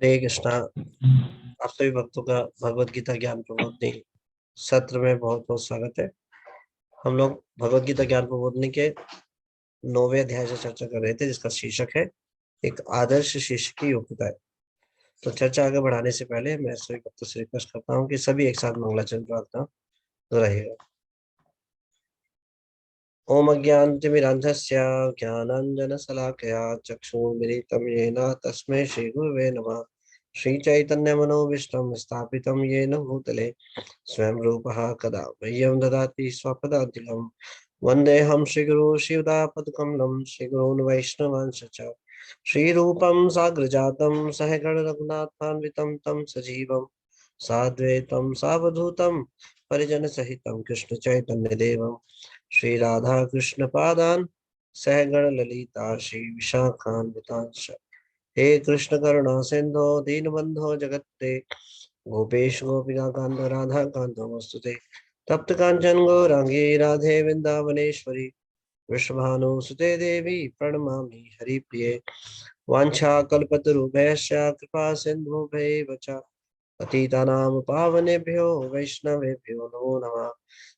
हरे कृष्णा। आप सभी भक्तों का भगवत गीता ज्ञान प्रबोधनी सत्र में बहुत बहुत स्वागत है। हम लोग भगवत गीता ज्ञान प्रबोधनी के 9वें अध्याय से चर्चा कर रहे थे, जिसका शीर्षक है एक आदर्श शिष्य की योग्यता है। तो चर्चा आगे बढ़ाने से पहले मैं सभी भक्तों से रिक्वेस्ट करता हूँ कि सभी एक साथ मंगलाचरण प्रार्थना दोहराइएगा। ओम अज्ञानतिमिरान्धस्य ज्ञानाञ्जनशलाकया चक्षुर्मिलितं येन तस्मै श्रीगुरवे नमः। श्रीचैतन्यमनोभीष्टं स्थापितं येन भूतले स्वयं रूपः कदा मह्यं ददाति स्वपदान्तिकं। वन्देऽहं श्रीगुरो शिवदापदकमलं श्रीगुरून् वैष्णवांश्च च। श्रीरूपं साग्रजातं सहगण रघुनाथान्वितं तं सजीवं साद्वैतं सावधूतं परिजनसहितं कृष्ण चैतन्य देवं श्री राधा कृष्ण पादान सहगण ललिता श्री विशाखान्वितांश। हे कृष्ण करुणा सिंधो दीनबंधो जगत्ते गोपेश गोपिका कांत राधा कांत नमोस्तुते। तप्त कांचन गौरांगी राधे वृंदावनेश्वरी वृषभानुसुते देवी प्रणमामि हरिप्रिये। वाञ्छाकल्पतरुभ्यश्च कृपा सिन्धुभ्यैव च पतितानां पावनेभ्यो वैष्णवेभ्यो नमो नमः।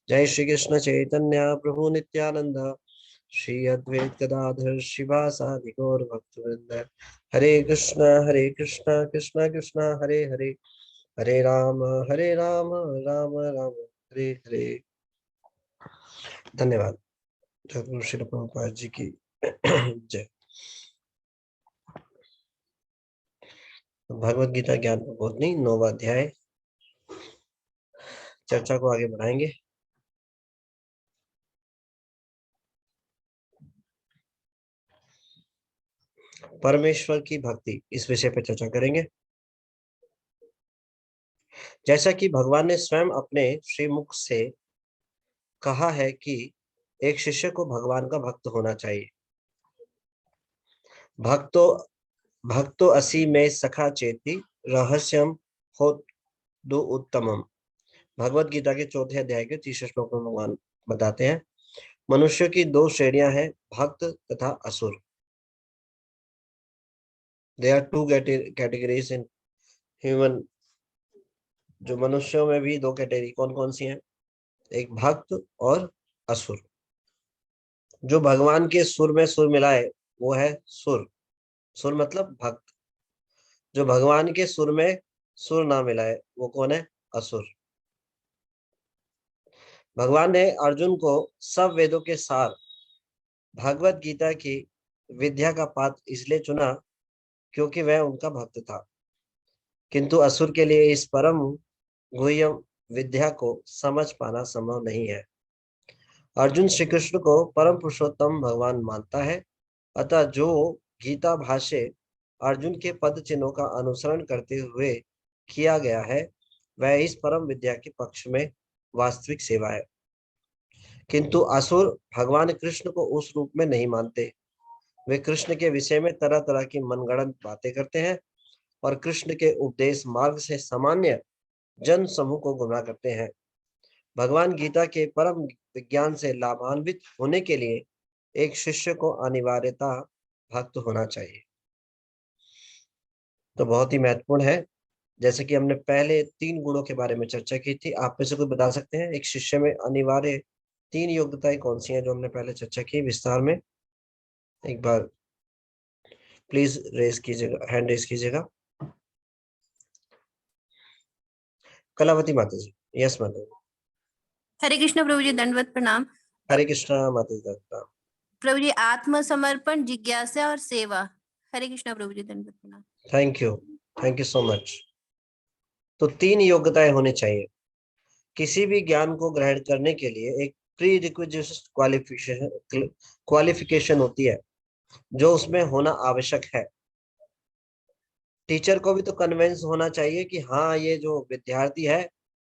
जय श्री कृष्ण चैतन्य प्रभु नित्यानंद श्री अद्वैत गदाधर शिवासादि गौर भक्तवृंद। हरे कृष्ण कृष्ण कृष्ण हरे हरे, हरे राम राम राम हरे हरे। धन्यवाद। जगत श्री प्रभुपाद जी की जय। भगवत गीता ज्ञान प्रबोधनी 9वां अध्याय, चर्चा को आगे बढ़ाएंगे। परमेश्वर की भक्ति, इस विषय पर चर्चा करेंगे। जैसा कि भगवान ने स्वयं अपने श्रीमुख से कहा है कि एक शिष्य को भगवान का भक्त होना चाहिए। भक्तो भक्तो असी में सखा चेती रहस्यम हो दो उत्तमम। भगवत गीता के 4थे अध्याय के 30 श्लोक में भगवान बताते हैं, मनुष्य की 2 श्रेणियां हैं, भक्त तथा असुर। There are 2 categories in human. जो मनुष्यों में भी 2 कैटेगरी कौन कौन सी हैं? एक भक्त और असुर। जो भगवान के सुर में सुर मिलाए वो है सुर। सुर मतलब भक्त। जो भगवान के सुर में सुर ना मिलाए वो कौन है? असुर। भगवान ने अर्जुन को सब वेदों के सार भगवत गीता की विद्या का पाठ इसलिए चुना क्योंकि वह उनका भक्त था, किंतु असुर के लिए इस परम गुह्य विद्या को समझ पाना संभव नहीं है। अर्जुन श्री कृष्ण को परम पुरुषोत्तम भगवान मानता है, अतः जो गीता भाष्य अर्जुन के पद चिन्हों का अनुसरण करते हुए किया गया है वह इस परम विद्या के पक्ष में वास्तविक सेवा है। किंतु असुर भगवान कृष्ण को उस रूप में नहीं मानते। वे कृष्ण के विषय में तरह तरह की मनगढ़ंत बातें करते हैं और कृष्ण के उपदेश मार्ग से सामान्य जन समूह को गुमराह करते हैं। भगवान गीता के परम विज्ञान से लाभान्वित होने के लिए एक शिष्य को अनिवार्यता भक्त होना चाहिए। तो बहुत ही महत्वपूर्ण है। जैसे कि हमने पहले 3 गुणों के बारे में चर्चा की थी, आप में से कोई बता सकते हैं एक शिष्य में अनिवार्य 3 योग्यताएं कौन सी हैं जो हमने पहले चर्चा की विस्तार में? एक बार प्लीज रेज कीजिएगा, हैंड रेज कीजिएगा। कलावती माता जी। यस माता जी। हरे कृष्ण प्रभु जी, दंडवत प्रणाम। हरे कृष्णा माता जी। दत्ता प्रभु जी, आत्मसमर्पण, जिज्ञासा और सेवा। हरे कृष्णा प्रभु जी, दंडवत प्रणाम। Thank you so much. तो 3 योग्यताएं होनी चाहिए। किसी भी ज्ञान को ग्रहण करने के लिए एक प्री रिक्विजिट क्वालिफिकेशन होती है जो उसमें होना आवश्यक है। टीचर को भी तो कन्विंस होना चाहिए कि हाँ ये जो विद्यार्थी है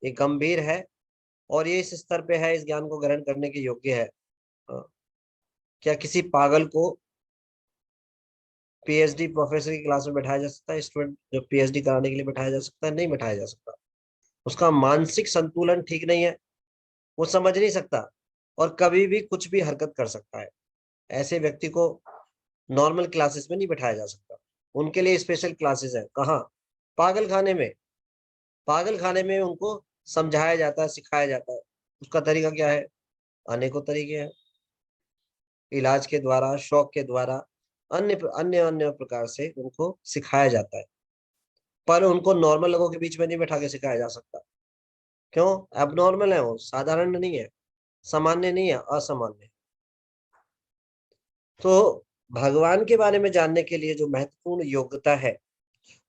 ये गंभीर है और ये इस स्तर पे है, इस ज्ञान को ग्रहण करने के योग्य है। क्या किसी पागल को पीएचडी प्रोफेसर की क्लास में बैठाया जा सकता है? स्टूडेंट जो पीएचडी कराने के लिए बैठाया जा सकता है? नहीं बैठाया जा सकता। उसका मानसिक संतुलन ठीक नहीं है, वो समझ नहीं सकता और कभी भी कुछ भी हरकत कर सकता है। ऐसे व्यक्ति को नॉर्मल क्लासेस में नहीं बैठाया जा सकता। उनके लिए स्पेशल क्लासेस है। कहाँ? पागल खाने में उनको समझाया जाता है, सिखाया जाता है। उसका तरीका क्या है? अनेकों तरीके हैं। इलाज के द्वारा, शौक के द्वारा, अन्य अन्य अन्य प्रकार से उनको सिखाया जाता है, पर उनको नॉर्मल लोगों के बीच में नहीं बैठा के सिखाया जा सकता। क्यों? एबनॉर्मल है वो, साधारण नहीं है, सामान्य नहीं है, असामान्य। तो भगवान के बारे में जानने के लिए जो महत्वपूर्ण योग्यता है,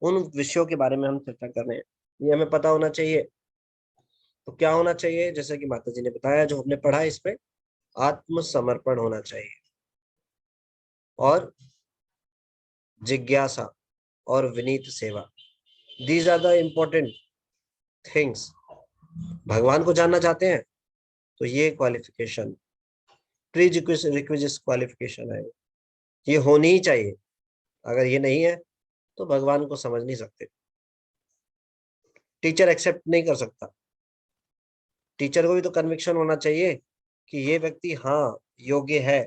उन विषयों के बारे में हम चर्चा कर रहे हैं। ये हमें पता होना चाहिए। तो क्या होना चाहिए? जैसे कि माता जी ने बताया, जो हमने पढ़ा इसमें, आत्मसमर्पण होना चाहिए, और जिज्ञासा, और विनीत सेवा। These are the important things. भगवान को जानना चाहते हैं तो ये क्वालिफिकेशन, प्री रिक्विजिट क्वालिफिकेशन है, ये होनी ही चाहिए। अगर ये नहीं है तो भगवान को समझ नहीं सकते। टीचर एक्सेप्ट नहीं कर सकता। टीचर को भी तो कन्विक्शन होना चाहिए कि ये व्यक्ति हाँ योग्य है,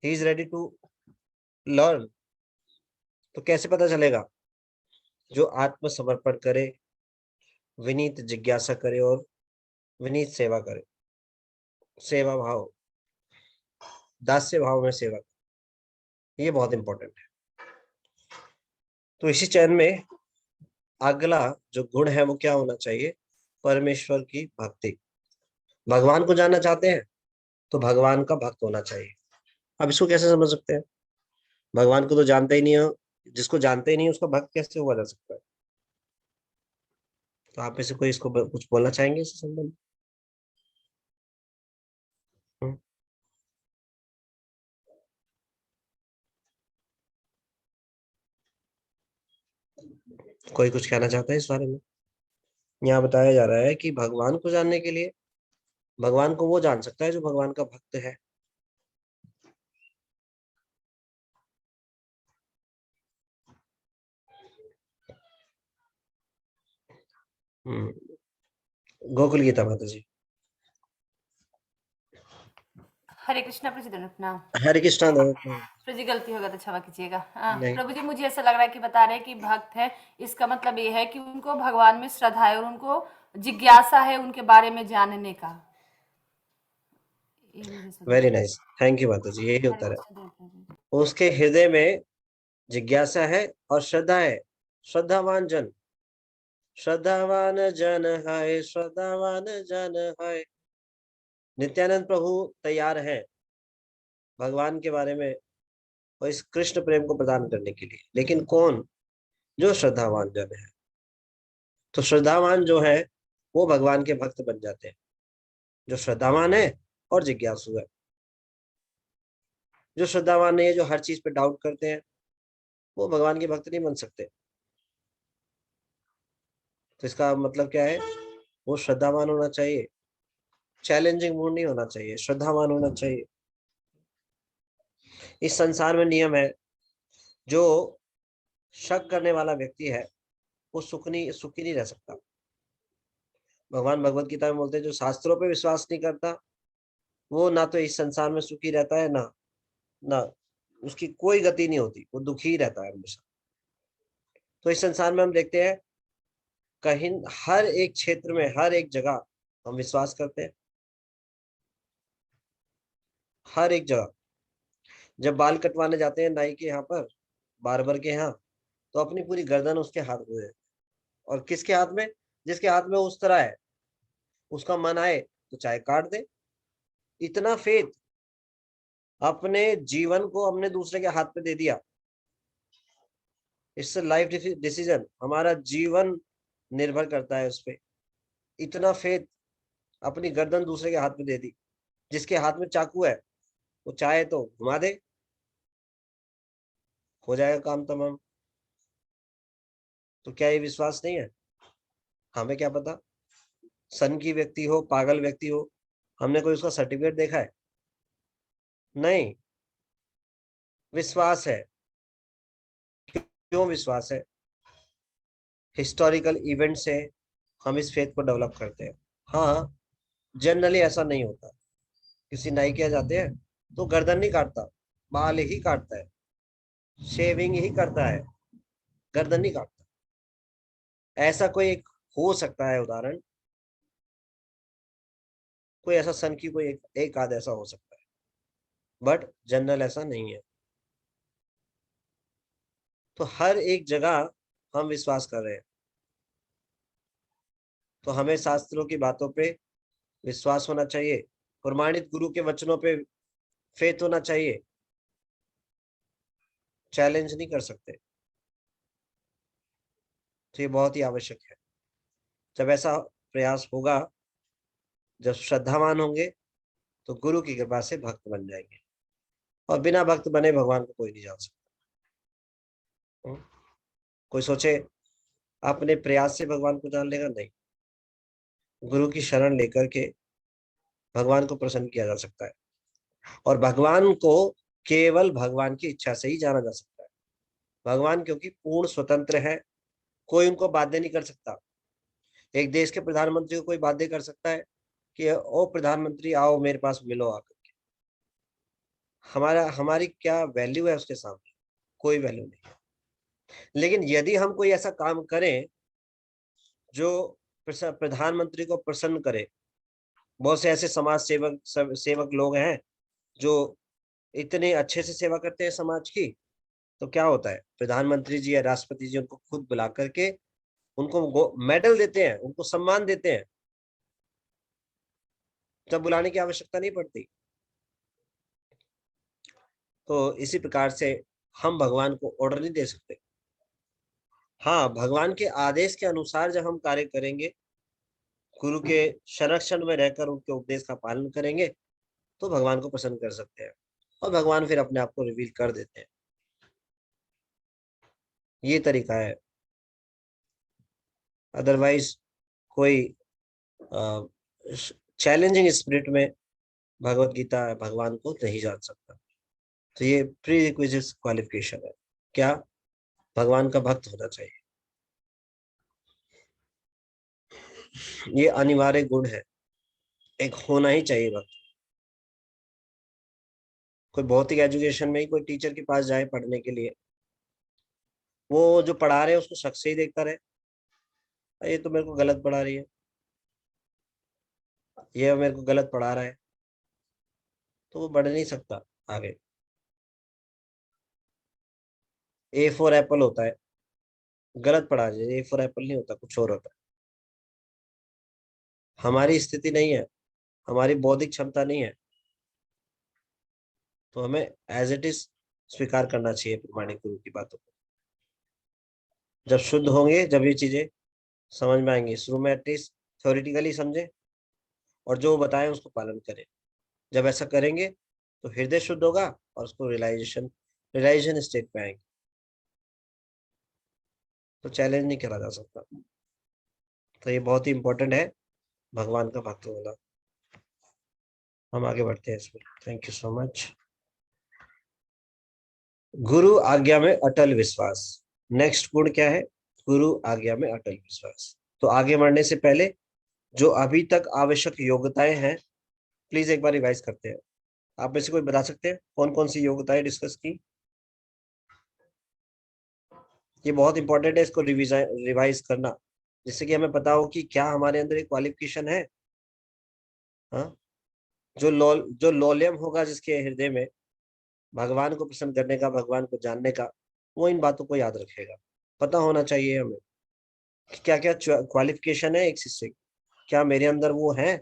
he is ready to learn. तो कैसे पता चलेगा? जो आत्मसमर्पण करे, विनीत जिज्ञासा करे, और विनीत सेवा करे। सेवा भाव, दास्य भाव में सेवा, ये बहुत इंपॉर्टेंट है। तो इसी चैन में अगला जो गुण है वो क्या होना चाहिए? परमेश्वर की भक्ति। भगवान को जानना चाहते हैं तो भगवान का भक्त होना चाहिए। अब इसको कैसे समझ सकते हैं? भगवान को तो जानते ही नहीं हो, जिसको जानते ही नहीं उसका भक्त कैसे हुआ जा सकता है? तो आप में से कोई इसको कुछ बोलना चाहेंगे इस संबंध में? हम्म, कोई कुछ कहना चाहता है इस बारे में? यहाँ बताया जा रहा है कि भगवान को जानने के लिए, भगवान को वो जान सकता है जो भगवान का भक्त है। गोकुल गीता माता जी। हरे कृष्णा प्रभु जी प्रणाम। हरे कृष्णा। प्रभु जी गलती होगा तो क्षमा कीजिएगा। नहीं, प्रभु जी मुझे ऐसा लग रहा है कि बता रहे हैं कि भक्त है, इसका मतलब ये है कि उनको भगवान में श्रद्धा है और उनको जिज्ञासा है उनके बारे में जानने का। ये मुझे समझ वेरी नाइस, थैंक यू माता जी, यही हरे उत्तर है। कृष्ण देव प्रभु जी। उसके हृदय में जिज्ञासा है और श्रद्धा है। श्रद्धावान जन, श्रद्धावान जन है, श्रद्धावान जन है। नित्यानंद प्रभु तैयार है भगवान के बारे में और इस कृष्ण प्रेम को प्रदान करने के लिए, लेकिन कौन? जो श्रद्धावान जन है। तो श्रद्धावान जो है वो भगवान के भक्त बन जाते हैं, जो श्रद्धावान है और जिज्ञासु है। जो श्रद्धावान नहीं है, जो हर चीज पे डाउट करते हैं, वो भगवान के भक्त नहीं बन सकते। तो इसका मतलब क्या है? वो श्रद्धावान होना चाहिए, चैलेंजिंग मूड नहीं होना चाहिए, श्रद्धावान होना चाहिए। इस संसार में नियम है, जो शक करने वाला व्यक्ति है वो सुखी नहीं रह सकता। भगवान भगवत गीता में बोलते हैं, जो शास्त्रों पे विश्वास नहीं करता वो ना तो इस संसार में सुखी रहता है, ना ना उसकी कोई गति नहीं होती, वो दुखी ही रहता है हमेशा। तो इस संसार में हम देखते हैं, कहीं हर एक क्षेत्र में, हर एक जगह हम विश्वास करते हैं, हर एक जगह। जब बाल कटवाने जाते हैं नाई के यहाँ पर, बार्बर के यहाँ, तो अपनी पूरी गर्दन उसके हाथ में है। और किसके हाथ में? जिसके हाथ में उस तरह है, उसका मन आए तो चाहे काट दे। इतना फेथ, अपने जीवन को हमने दूसरे के हाथ पे दे दिया। इससे लाइफ डिसीजन, हमारा जीवन निर्भर करता है उस पे। इतना फेथ, अपनी गर्दन दूसरे के हाथ में दे दी। जिसके हाथ में चाकू है वो चाहे तो घुमा दे, हो जाएगा काम तमाम। तो क्या ये विश्वास नहीं है? हमें क्या पता, सन की व्यक्ति हो, पागल व्यक्ति हो, हमने कोई उसका सर्टिफिकेट देखा है? नहीं। विश्वास है। क्यों विश्वास है? हिस्टोरिकल इवेंट से हम इस फेथ को डेवलप करते हैं। हाँ, जनरली ऐसा नहीं होता। किसी नाई के यहाँ जाते हैं तो गर्दन नहीं काटता, बाल ही काटता है, शेविंग ही करता है, गर्दन नहीं काटता। ऐसा कोई एक हो सकता है उदाहरण, कोई ऐसा सन की कोई एक आध ऐसा हो सकता है, बट जनरल ऐसा नहीं है। तो हर एक जगह हम विश्वास कर रहे हैं, तो हमें शास्त्रों की बातों पे विश्वास होना चाहिए, प्रमाणित गुरु के वचनों पे फेथ होना चाहिए, चैलेंज नहीं कर सकते। तो ये बहुत ही आवश्यक है। जब ऐसा प्रयास होगा, जब श्रद्धावान होंगे, तो गुरु की कृपा से भक्त बन जाएंगे, और बिना भक्त बने भगवान को कोई नहीं जान सकता। कोई सोचे अपने प्रयास से भगवान को जान लेगा, नहीं। गुरु की शरण लेकर के भगवान को प्रसन्न किया जा सकता है, और भगवान को केवल भगवान की इच्छा से ही जाना जा सकता है। भगवान क्योंकि पूर्ण स्वतंत्र है, कोई उनको बाध्य नहीं कर सकता। एक देश के प्रधानमंत्री को कोई बाध्य कर सकता है कि ओ प्रधानमंत्री आओ मेरे पास मिलो आकर के? हमारी क्या वैल्यू है उसके सामने? कोई वैल्यू नहीं है। लेकिन यदि हम कोई ऐसा काम करें जो प्रधानमंत्री को प्रसन्न करे, बहुत से ऐसे समाज सेवक लोग हैं जो इतने अच्छे से सेवा करते हैं समाज की, तो क्या होता है, प्रधानमंत्री जी या राष्ट्रपति जी उनको खुद बुला करके उनको मेडल देते हैं, उनको सम्मान देते हैं, जब बुलाने की आवश्यकता नहीं पड़ती। तो इसी प्रकार से हम भगवान को ऑर्डर नहीं दे सकते। हाँ, भगवान के आदेश के अनुसार जब हम कार्य करेंगे, गुरु के संरक्षण में रहकर उनके उपदेश का पालन करेंगे, तो भगवान को प्रसन्न कर सकते हैं, और भगवान फिर अपने आप को रिवील कर देते हैं। ये तरीका है। अदरवाइज कोई चैलेंजिंग स्पिरिट में भगवत गीता भगवान को नहीं जान सकता। तो ये प्री रिक्विजिट क्वालिफिकेशन है। क्या? भगवान का भक्त होना चाहिए। ये अनिवार्य गुण है, एक होना ही चाहिए भक्त। कोई भौतिक एजुकेशन में ही कोई टीचर के पास जाए पढ़ने के लिए, वो जो पढ़ा रहे हैं उसको शक से ही देखता रहे, ये तो मेरे को गलत पढ़ा रही है, ये मेरे को गलत पढ़ा रहा है, तो वो बढ़ नहीं सकता आगे। ए फॉर एप्पल होता है, गलत पढ़ा जाए, ए फॉर एप्पल नहीं होता, कुछ और होता है। हमारी स्थिति नहीं है, हमारी बौद्धिक क्षमता नहीं है, तो हमें एज इट इज स्वीकार करना चाहिए प्रमाणिक गुरु की बातों को। जब शुद्ध होंगे, जब ये चीजें समझ में आएंगी। शुरू में एटलीस्ट थ्योरेटिकली समझे, और जो बताएं उसको पालन करें। जब ऐसा करेंगे तो हृदय शुद्ध होगा, और उसको रियलाइजेशन स्टेट पे आएंगे, तो चैलेंज नहीं करा जा सकता। तो ये बहुत ही इंपॉर्टेंट है, भगवान का भक्त होना। हम आगे बढ़ते हैं इसमें। Thank you so much. गुरु आज्ञा में अटल विश्वास। नेक्स्ट गुण क्या है? गुरु आज्ञा में अटल विश्वास। तो आगे बढ़ने से पहले जो अभी तक आवश्यक योग्यताएं हैं, प्लीज एक बार रिवाइज करते हैं। आप में से कोई बता सकते हैं कौन कौन सी योग्यताएं डिस्कस की? ये बहुत इंपॉर्टेंट है, इसको रिवाइज करना, जिससे कि हमें पता हो कि क्या हमारे अंदर एक क्वालिफिकेशन है। हाँ, जो लौल्यम होगा जिसके हृदय में भगवान को प्रसन्न करने का, भगवान को जानने का, वो इन बातों को याद रखेगा। पता होना चाहिए हमें कि क्या क्या क्वालिफिकेशन है एक शिष्य की, क्या मेरे अंदर वो है,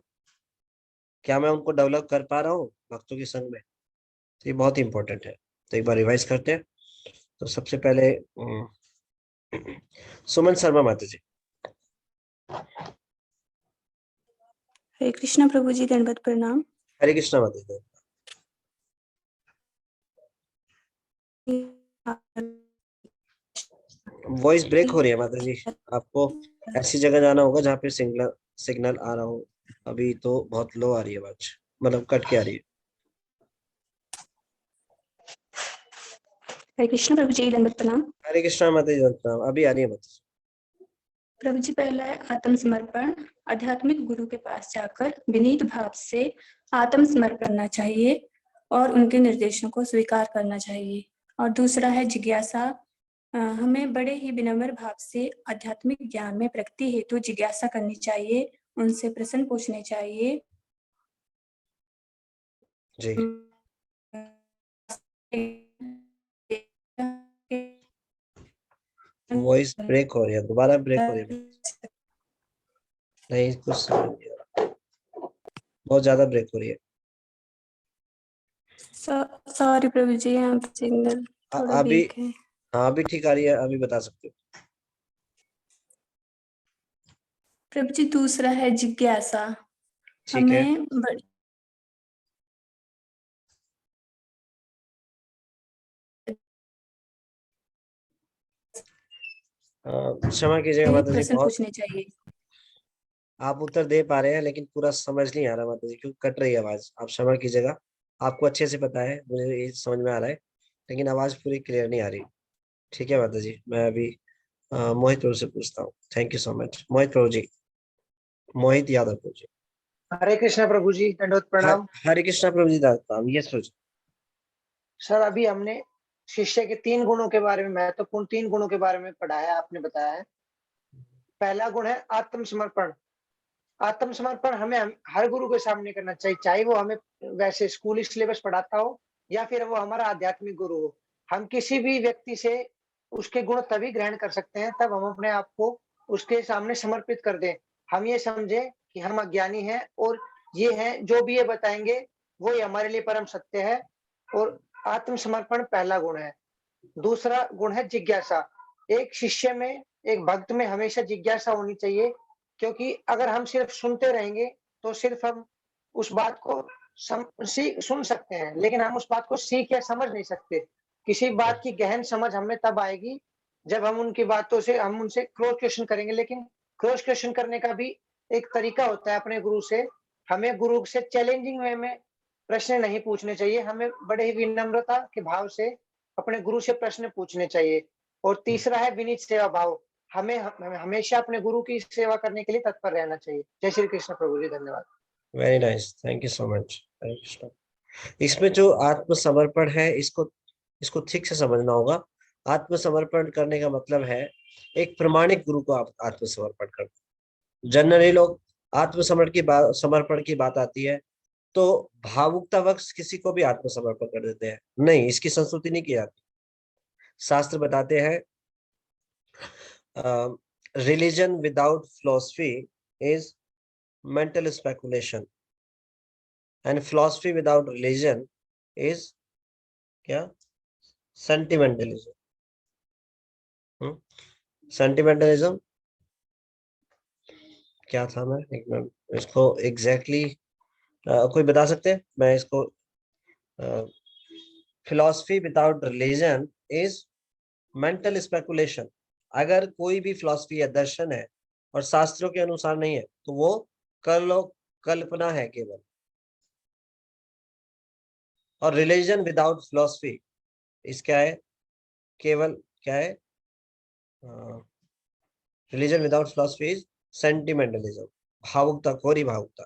क्या मैं उनको डेवलप कर पा रहा हूँ भक्तों के संग में। तो ये बहुत इंपॉर्टेंट है। तो एक बार रिवाइज करते हैं। तो सबसे पहले सुमन शर्मा माता जी। हरे कृष्णा प्रभु जी, दंडवत प्रणाम। हरे कृष्णा माता जी। वॉइस ब्रेक हो रही है माता जी, आपको ऐसी जगह जाना होगा जहाँ पे सिग्नल आ रहा हो। अभी तो बहुत लो आ रही है आवाज, मतलब कट के आ रही है। हरे कृष्णा प्रभु जी, दंडवत प्रणाम। हरे कृष्णा माता जी, अभी आ रही है माता जी। प्रभु जी, पहला है आत्मसमर्पण। आध्यात्मिक गुरु के पास जाकर विनीत भाव से आत्मसमर्पण करना चाहिए और उनके निर्देशों को स्वीकार करना चाहिए। और दूसरा है जिज्ञासा। हमें बड़े ही विनम्र भाव से आध्यात्मिक ज्ञान में प्रगति हेतु जिज्ञासा करनी चाहिए, उनसे प्रश्न पूछने चाहिए। जी। वॉइस ब्रेक हो रही है, दोबारा ब्रेक हो रही है। नहीं, कुछ समझ नहीं आ रहा, बहुत ज्यादा ब्रेक हो रही है। सॉरी प्रभु जी, यहाँ पे सिग्नल थोड़ा अभी वीक है। हाँ, अभी ठीक आ रही है, अभी बता सकते हो। प्रभु जी, दूसरा है जिज्ञासा। ठीक है। हमें बड़ी क्षमा कीजिएगा माता जी, प्रश्न बहुत पूछने चाहिए। आप उत्तर दे पा रहे हैं लेकिन पूरा समझ नहीं आ रहा माता जी, क्योंकि कट रही है आवाज। आप क्षमा कीजिएगा, आपको अच्छे से पता है, मुझे ये समझ में आ रहा है, लेकिन आवाज पूरी क्लियर नहीं आ रही। ठीक है माता जी, मैं अभी मोहित प्रभु से पूछता हूँ। थैंक यू सो मच मोहित प्रभु जी, मोहित यादव प्रभु जी। हरे कृष्णा प्रभु जी, दंडवत प्रणाम। हरे कृष्णा प्रभु जी, दाता ये सोच। सर, अभी हमने शिष्य के 3 गुणों के बारे में, महत्वपूर्ण 3 गुणों के बारे में पढ़ा है, आपने बताया है। पहला गुण है आत्मसमर्पण। आत्मसमर्पण हमें हर गुरु के सामने करना चाहिए, चाहे वो हमें वैसे स्कूली सिलेबस पढ़ाता हो या फिर वो हमारा आध्यात्मिक गुरु हो। हम किसी भी व्यक्ति से उसके गुण तभी ग्रहण कर सकते हैं तब हम अपने आप को उसके सामने समर्पित कर दें। हम ये समझे कि हम अज्ञानी हैं और ये है जो भी ये बताएंगे वो ही हमारे लिए परम सत्य है। और आत्मसमर्पण पहला गुण है। दूसरा गुण है जिज्ञासा। एक शिष्य में, एक भक्त में हमेशा जिज्ञासा होनी चाहिए, क्योंकि अगर हम सिर्फ सुनते रहेंगे तो सिर्फ हम उस बात को सुन सकते हैं, लेकिन हम उस बात को सीख या समझ नहीं सकते। किसी बात की गहन समझ हमें तब आएगी जब हम उनकी बातों से, हम उनसे क्रॉस क्वेश्चन करेंगे। लेकिन क्रॉस क्वेश्चन करने का भी एक तरीका होता है अपने गुरु से। हमें गुरु से चैलेंजिंग वे में प्रश्न नहीं पूछने चाहिए, हमें बड़े ही विनम्रता के भाव से अपने गुरु से प्रश्न पूछने चाहिए। और तीसरा है विनीत सेवा भाव। हमें हमेशा अपने गुरु की सेवा करने के लिए तत्पर रहना चाहिए। जय श्री कृष्ण प्रभु जी, धन्यवाद। Very nice, thank you so much. Hare Krishna. इसमें जो आत्मसमर्पण है, इसको इसको ठीक से समझना होगा। आत्मसमर्पण करने का मतलब है एक प्रमाणिक गुरु को आप आत्मसमर्पण करना। जनरली लोग समर्पण की बात आती है तो भावुकतावश किसी को भी आत्मसमर्पण कर देते हैं। नहीं, इसकी संस्तुति नहीं की जाती। शास्त्र बताते हैं religion without philosophy is mental speculation and philosophy without religion is क्या? सेंटिमेंटलिज्म। सेंटिमेंटलिज्म क्या था? मैं एक मिनट इसको एग्जैक्टली कोई बता सकते हैं? मैं इसको philosophy without religion is mental speculation. अगर कोई भी फिलॉसफी या दर्शन है और शास्त्रों के अनुसार नहीं है तो वो कल्पना है केवल। और रिलीजन विदाउट फिलॉसफी इस क्या है? केवल क्या है? रिलीजन विदाउट फिलॉसफी इज सेंटिमेंटलिज्म, भावुकता, कोरी भावुकता।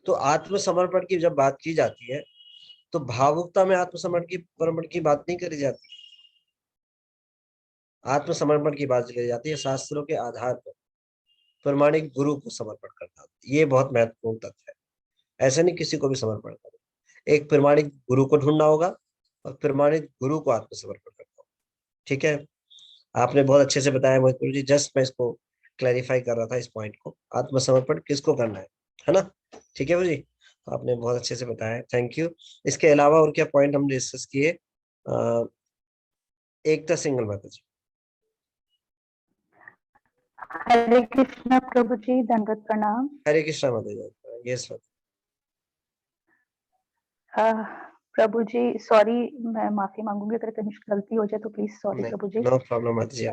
तो आत्मसमर्पण की जब बात की जाती है तो भावुकता में आत्मसमर्पण की बात नहीं करी जाती। आत्मसमर्पण की बात करी जाती है शास्त्रों के आधार पर प्रमाणिक गुरु को समर्पण करना। ये बहुत महत्वपूर्ण तथ्य है। ऐसे नहीं किसी को भी समर्पण करो, एक प्रमाणिक गुरु को ढूंढना होगा और प्रमाणिक गुरु को आत्मसमर्पण करना होगा। ठीक है, आपने बहुत अच्छे से बताया मोहित गुरु जी। जस्ट मैं इसको क्लैरिफाई कर रहा था, इस पॉइंट को, आत्मसमर्पण किसको करना है ना? ठीक है जी, आपने बहुत अच्छे से बताया, थैंक यू। इसके अलावा और क्या पॉइंट हम डिस्कस किए? एकता सिंगल माता जी। हरे कृष्णा प्रभु जी, दंडवत प्रणाम। हरे कृष्णा माता जी। यस प्रभु जी सॉरी, मैं माफी मांगूंगी अगर कहीं गलती हो जाए तो प्लीज सॉरी प्रभु जी। नो प्रॉब्लम माता जी।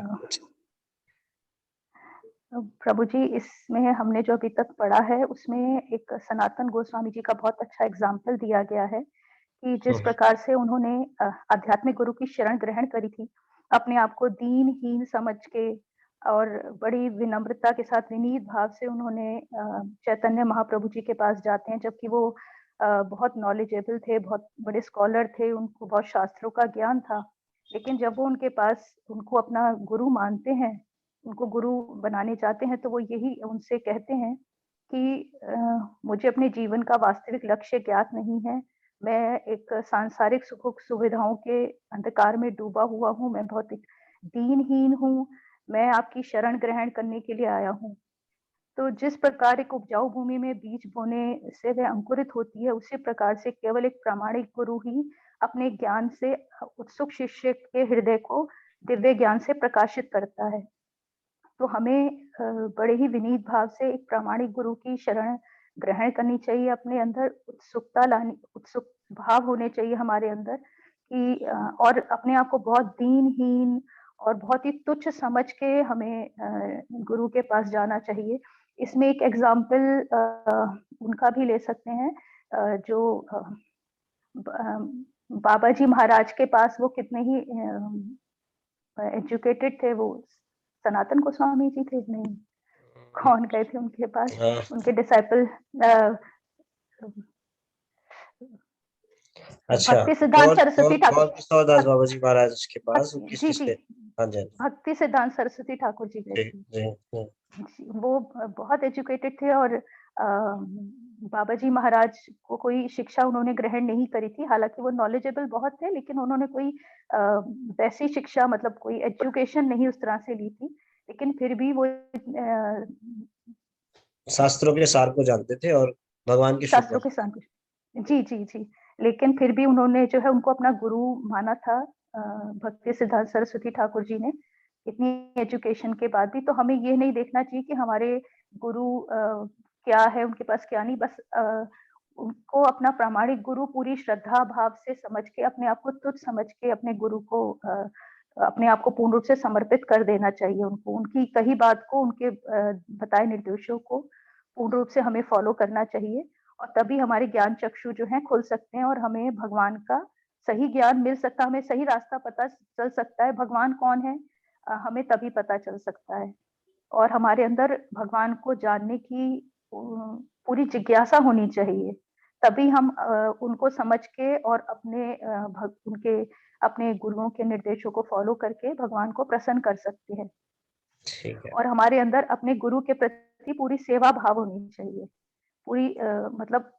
प्रभु जी, इसमें हमने जो अभी तक पढ़ा है उसमें एक सनातन गोस्वामी जी का बहुत अच्छा एग्जाम्पल दिया गया है कि जिस प्रकार से उन्होंने आध्यात्मिक गुरु की शरण ग्रहण करी थी, अपने आप को दीनहीन समझ के और बड़ी विनम्रता के साथ, विनीत भाव से उन्होंने चैतन्य महाप्रभु जी के पास जाते हैं, जबकि वो बहुत नॉलेजेबल थे, बहुत बड़े स्कॉलर थे, उनको बहुत शास्त्रों का ज्ञान था। लेकिन जब वो उनके पास उनको अपना गुरु मानते हैं, उनको गुरु बनाने चाहते हैं, तो वो यही उनसे कहते हैं कि मुझे अपने जीवन का वास्तविक लक्ष्य ज्ञात नहीं है। मैं एक सांसारिक सुख-सुविधाओं के अंधकार में डूबा हुआ हूँ, मैं बहुत एक दीनहीन हूँ, मैं आपकी शरण ग्रहण करने के लिए आया हूँ। तो जिस प्रकार एक उपजाऊ भूमि में बीज बोने से वह अंकुरित होती है, उसी प्रकार से केवल एक प्रामाणिक गुरु ही अपने ज्ञान से उत्सुक शिष्य के हृदय को दिव्य ज्ञान से प्रकाशित करता है। तो हमें बड़े ही विनीत भाव से एक प्रामाणिक गुरु की शरण ग्रहण करनी चाहिए, अपने अंदर उत्सुक भाव होने चाहिए हमारे अंदर कि और अपने आप को बहुत दीनहीन और बहुत ही तुच्छ समझ के हमें गुरु के पास जाना चाहिए। इसमें एक एग्जाम्पल उनका भी ले सकते हैं जो बाबा जी महाराज के पास वो कितने ही एजुकेटेड थे, वो सनातन गोस्वामी जी थे, नहीं कौन गए थे उनके पास, उनके डिसाइपल अच्छा, भक्ति सिद्धांत सरस्वती ठाकुर। किशोर दास बाबा जी महाराज के पास वो जी जी, हाँ जी भक्ति सिद्धांत सरस्वती ठाकुर जी गए जी थे। जी जी, वो बहुत एजुकेटेड थे और बाबा जी महाराज को कोई शिक्षा उन्होंने ग्रहण नहीं करी थी। हालाँकि वो नॉलेजेबल बहुत थे, लेकिन उन्होंने कोई वैसी शिक्षा मतलब कोई एजुकेशन नहीं उस तरह से ली थी। लेकिन फिर भी वो शास्त्रों के सार को जानते थे और भगवान के शास्त्रों के साथ जी, जी, जी। लेकिन फिर भी उन्होंने जो है उनको अपना गुरु माना था भक्ति सिद्धांत सरस्वती ठाकुर जी ने। इतनी एजुकेशन के बाद भी तो हमें ये नहीं देखना चाहिए कि हमारे गुरु क्या है, उनके पास क्या नहीं, बस उनको अपना प्रामाणिक गुरु पूरी श्रद्धा भाव से समझ के, अपने आप को तुच्छ समझ के अपने गुरु को अपने आप को पूर्ण रूप से समर्पित कर देना चाहिए उनको। उनकी कही बात को, उनके बताए निर्देशों को पूर्ण रूप से हमें फॉलो करना चाहिए और तभी हमारे ज्ञान चक्षु जो हैं खुल सकते हैं और हमें भगवान का सही ज्ञान मिल सकता है, हमें सही रास्ता पता चल सकता है, भगवान कौन है हमें तभी पता चल सकता है। और हमारे अंदर भगवान को जानने की पूरी जिज्ञासा होनी चाहिए, तभी हम उनको समझ के और उनके अपने गुरुओं के निर्देशों को फॉलो करके भगवान को प्रसन्न कर सकते हैं। ठीक है। और हमारे अंदर अपने गुरु के प्रति पूरी सेवा भाव होनी चाहिए, पूरी मतलब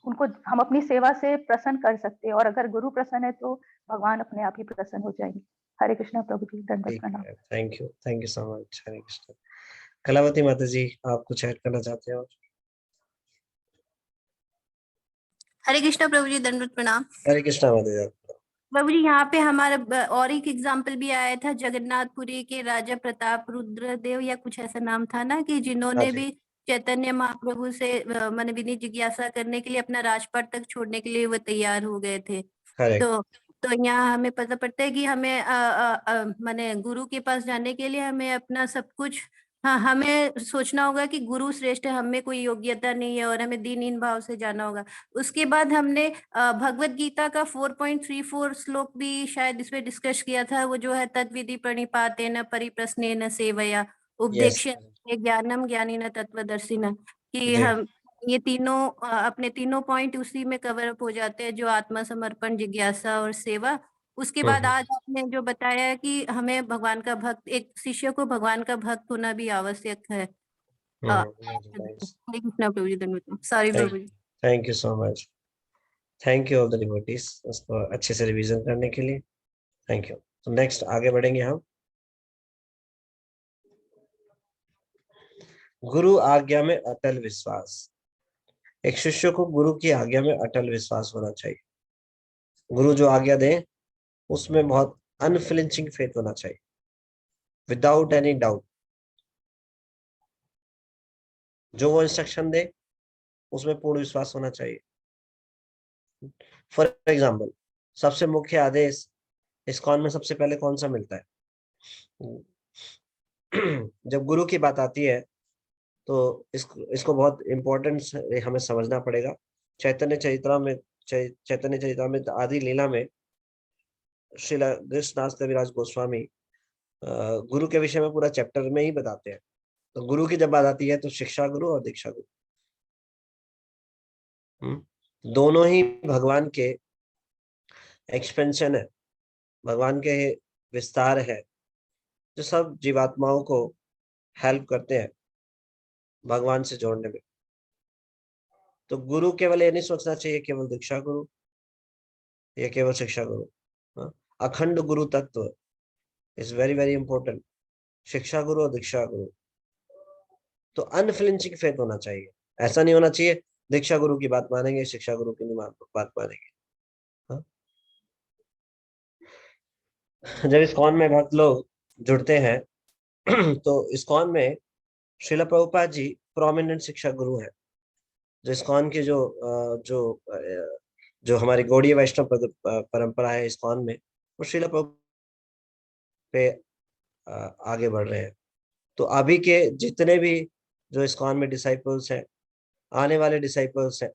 उनको हम अपनी सेवा से प्रसन्न कर सकते हैं और अगर गुरु प्रसन्न है तो भगवान अपने आप ही प्रसन्न हो जाएंगे। हरे कृष्णा प्रभु जी, दंडवत प्रणाम। Thank you so much. Hare Krishna. Kalavati माता जी, आप कुछ ऐड करना चाहते हो? हरे कृष्णा प्रभु जी, दंडवत प्रणाम। हरे कृष्णा माता जी। प्रभु जी, यहाँ पे हमारा और एक एग्जाम्पल भी आया था, जगन्नाथपुरी के राजा प्रताप रुद्रदेव या कुछ ऐसा नाम था ना, कि जिन्होंने भी चैतन्य महाप्रभु से मन विनीत जिज्ञासा करने के लिए अपना राजपाट तक छोड़ने के लिए वो तैयार हो गए थे। तो यहाँ हमें पता पड़ता है कि हमें माने गुरु के पास जाने के लिए हमें अपना सब कुछ, हाँ, हमें सोचना होगा कि गुरु श्रेष्ठ है, हमें कोई योग्यता नहीं है और हमें दीनहीन भाव से जाना होगा। उसके बाद हमने भगवत गीता का 4.34 श्लोक भी शायद इसमें डिस्कस किया था, वो जो है तद्विधि प्रणिपातेन परिप्रश्नेन सेवया उपदेक्ष्यते ज्ञानम ज्ञानिन तत्वदर्शिन, कि हम ये तीनों अपने तीनों पॉइंट उसी में कवर अप हो जाते हैं, जो आत्मसमर्पण, जिज्ञासा और सेवा। उसके बाद आज आपने जो बताया है कि हमें भगवान का भक्त, एक शिष्य को भगवान का भक्त होना भी आवश्यक है। सॉरी प्रभु जी। Thank you so much. Thank you all the devotees, उसको अच्छे से रिवीजन करने के लिए। Thank you. तो नेक्स्ट आगे बढ़ेंगे हम। गुरु आज्ञा में अटल विश्वास। एक शिष्य को गुरु की आज्ञा में अटल विश्वास होना चाहिए। गुरु जो आज्ञा दे उसमें बहुत अनफ्लिंचिंग फेथ होना चाहिए, विदाउट एनी डाउट। जो वो इंस्ट्रक्शन दे उसमें पूर्ण विश्वास होना चाहिए। फॉर एग्जाम्पल, सबसे मुख्य आदेश इस्कॉन में सबसे पहले कौन सा मिलता है? जब गुरु की बात आती है तो इसको बहुत इम्पोर्टेंट हमें समझना पड़ेगा। चैतन्य चरितामृत आदि लीला में श्रील कृष्णदास कविराज गोस्वामी गुरु के विषय में पूरा चैप्टर में ही बताते हैं। तो गुरु की जब बात आती है तो शिक्षा गुरु और दीक्षा गुरु दोनों ही भगवान के एक्सपेंशन है। भगवान के विस्तार है जो सब जीवात्माओं को हेल्प करते हैं भगवान से जोड़ने में। तो गुरु केवल ये नहीं सोचना चाहिए केवल दीक्षा गुरु या केवल शिक्षा गुरु। हाँ? अखंड गुरु तत्व इज वेरी वेरी इंपॉर्टेंट। शिक्षा गुरु और दीक्षा गुरु, तो अनफ्लिंचिंग फेथ होना चाहिए। ऐसा नहीं होना चाहिए दीक्षा गुरु की बात मानेंगे, शिक्षा गुरु की नहीं बात मानेंगे। हाँ? जब इस्कॉन में भक्त लोग जुड़ते हैं तो इस्कॉन में श्रील प्रभुपाद जी प्रोमिनेंट शिक्षा गुरु हैं। जो इस्कॉन की जो हमारी गौड़ीय वैष्णव परंपरा है इस्कॉन में, वो श्रील प्रभुपाद पे आगे बढ़ रहे हैं। तो अभी के जितने भी जो इस्कॉन में डिसाइपल्स हैं, आने वाले डिसाइपल्स हैं,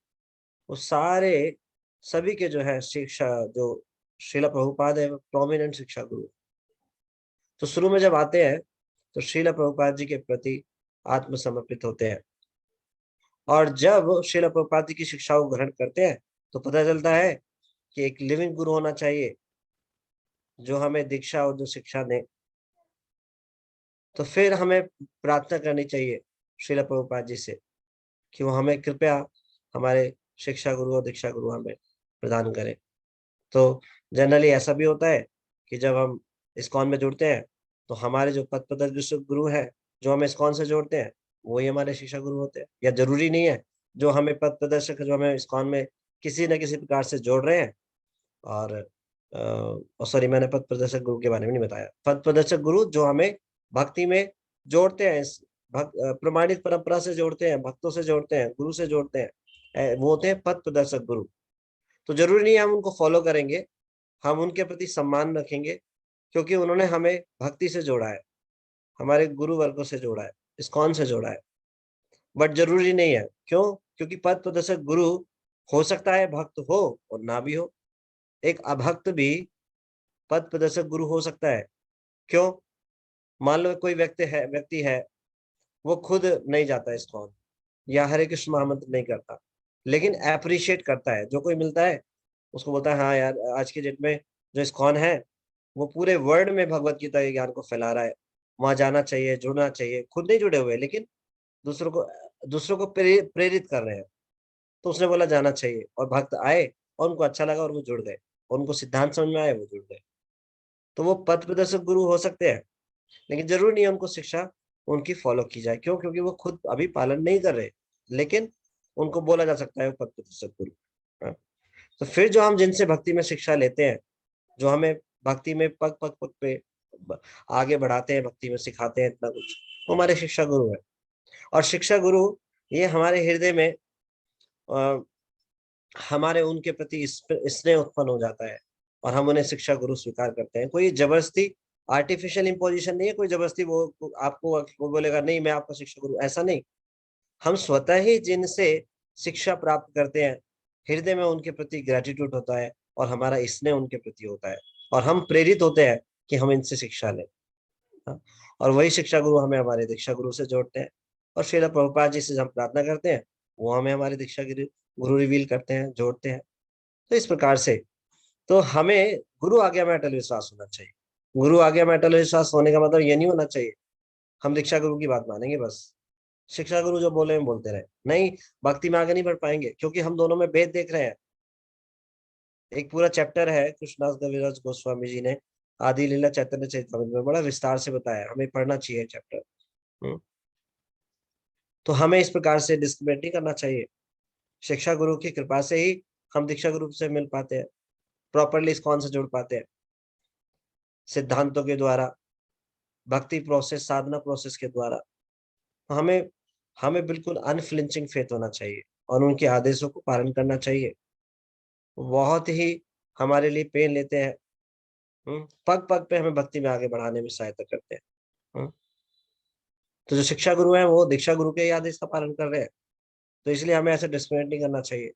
वो सारे सभी के जो है शिक्षा जो श्रील प्रभुपाद है प्रोमिनेंट शिक्षा गुरु। तो शुरू में जब आते हैं तो श्रील प्रभुपाद जी के प्रति आत्मसमर्पित होते हैं, और जब श्रील प्रभुपाद जी की शिक्षा को ग्रहण करते हैं तो पता चलता है कि एक लिविंग गुरु होना चाहिए जो हमें दीक्षा और जो शिक्षा दे। तो फिर हमें प्रार्थना करनी चाहिए श्रील प्रभुपाद जी से कि वो हमें कृपया हमारे शिक्षा गुरु और दीक्षा गुरु हमें प्रदान करें। तो जनरली ऐसा भी होता है कि जब हम इस्कॉन में जुड़ते हैं तो हमारे जो पद प्रदर्शक गुरु है जो हमें इस्कॉन से जोड़ते हैं वही हमारे शिक्षा गुरु होते हैं। या जरूरी नहीं है, जो हमें पद प्रदर्शक जो हमें इस्कॉन में किसी न किसी प्रकार से जोड़ रहे हैं, और सॉरी मैंने पद प्रदर्शक गुरु के बारे में नहीं बताया। पद प्रदर्शक गुरु जो हमें भक्ति में जोड़ते हैं, प्रमाणित परंपरा से जोड़ते हैं, भक्तों से जोड़ते हैं, गुरु से जोड़ते हैं, वो होते हैं पद प्रदर्शक गुरु। तो जरूरी नहीं है हम उनको फॉलो करेंगे, हम उनके प्रति सम्मान रखेंगे क्योंकि उन्होंने हमें भक्ति से जोड़ा है, हमारे गुरु वर्गों से जोड़ा है, इस्कॉन से जोड़ा है। बट जरूरी नहीं है। क्यों? क्योंकि पद प्रदर्शक गुरु हो सकता है भक्त हो और ना भी हो। एक अभक्त भी पद प्रदर्शक गुरु हो सकता है। क्यों? मान लो कोई व्यक्ति है वो खुद नहीं जाता इस्कॉन या हरे कृष्ण महामंत्र नहीं करता, लेकिन अप्रिशिएट करता है, जो कोई मिलता है उसको बोलता है हाँ यार आज के डेट में जो इस्कॉन है वो पूरे वर्ल्ड में भगवत गीता के ज्ञान को फैला रहा है, वहां जाना चाहिए, जुड़ना चाहिए। खुद नहीं जुड़े हुए लेकिन दूसरों को प्रेरित कर रहे हैं। तो उसने बोला जाना चाहिए, और भक्त आए और उनको अच्छा लगा और वो जुड़ गए, और उनको सिद्धांत समझ में आए, वो जुड़ गए। तो वो पथ प्रदर्शक गुरु हो सकते हैं, लेकिन जरूरी नहीं है उनको शिक्षा उनकी फॉलो की जाए। क्यों? क्योंकि वो खुद अभी पालन नहीं कर रहे, लेकिन उनको बोला जा सकता है वो पथ प्रदर्शक गुरु। हाँ? तो फिर जो हम जिनसे भक्ति में शिक्षा लेते हैं, जो हमें भक्ति में पग पग पग पे आगे बढ़ाते हैं, भक्ति में सिखाते हैं इतना कुछ, वो हमारे शिक्षा गुरु है। और शिक्षा गुरु ये हमारे हृदय में हमारे उनके प्रति स्नेह उत्पन्न हो जाता है और हम उन्हें शिक्षा गुरु स्वीकार करते हैं। कोई जबरदस्ती आर्टिफिशियल इंपोजिशन नहीं है, कोई जबरदस्ती वो आपको बोलेगा नहीं मैं आपका शिक्षा गुरु, ऐसा नहीं। हम स्वतः ही जिनसे शिक्षा प्राप्त करते हैं, हृदय में उनके प्रति ग्रेटिट्यूड होता है और हमारा स्नेह उनके प्रति होता है, और हम प्रेरित होते हैं कि हम इनसे शिक्षा लें। और वही शिक्षा गुरु हमें हमारे दीक्षा गुरु से जोड़ते हैं, और श्रील प्रभुपाद जी से हम प्रार्थना करते हैं, वो हमें हमारे दीक्षा गुरु रिवील करते हैं, जोड़ते हैं। तो इस प्रकार से तो हमें गुरु आज्ञा में अटल विश्वास होना चाहिए। गुरु आज्ञा में अटल विश्वास होने का मतलब ये नहीं होना चाहिए हम दीक्षा गुरु की बात मानेंगे बस, शिक्षा गुरु जो बोले हम बोलते रहे। नहीं, भक्ति में आगे नहीं बढ़ पाएंगे, क्योंकि हम दोनों में भेद देख रहे हैं। एक पूरा चैप्टर है कृष्णदास कविराज गोस्वामी जी ने आदि लीला चैतन्य चरितामृत में बड़ा विस्तार से बताया, हमें पढ़ना चाहिए चैप्टर। तो हमें इस प्रकार से डिस्क्रिमिनेट नहीं करना चाहिए। शिक्षा गुरु की कृपा से ही हम दीक्षा गुरु से मिल पाते हैं, प्रॉपरली इस्कॉन से जुड़ पाते हैं, सिद्धांतों के द्वारा, भक्ति प्रोसेस, साधना प्रोसेस के द्वारा। हमें बिल्कुल अनफ्लिंचिंग फेथ होना चाहिए और उनके आदेशों को पालन करना चाहिए। बहुत ही हमारे लिए पेन लेते हैं, पग पग पे हमें भक्ति में आगे बढ़ाने में सहायता करते हैं। तो जो शिक्षा गुरु है वो दीक्षा गुरु के आदेश का पालन कर रहे हैं, तो इसलिए हमें ऐसे डिस्क्रिमिनेट नहीं करना चाहिए।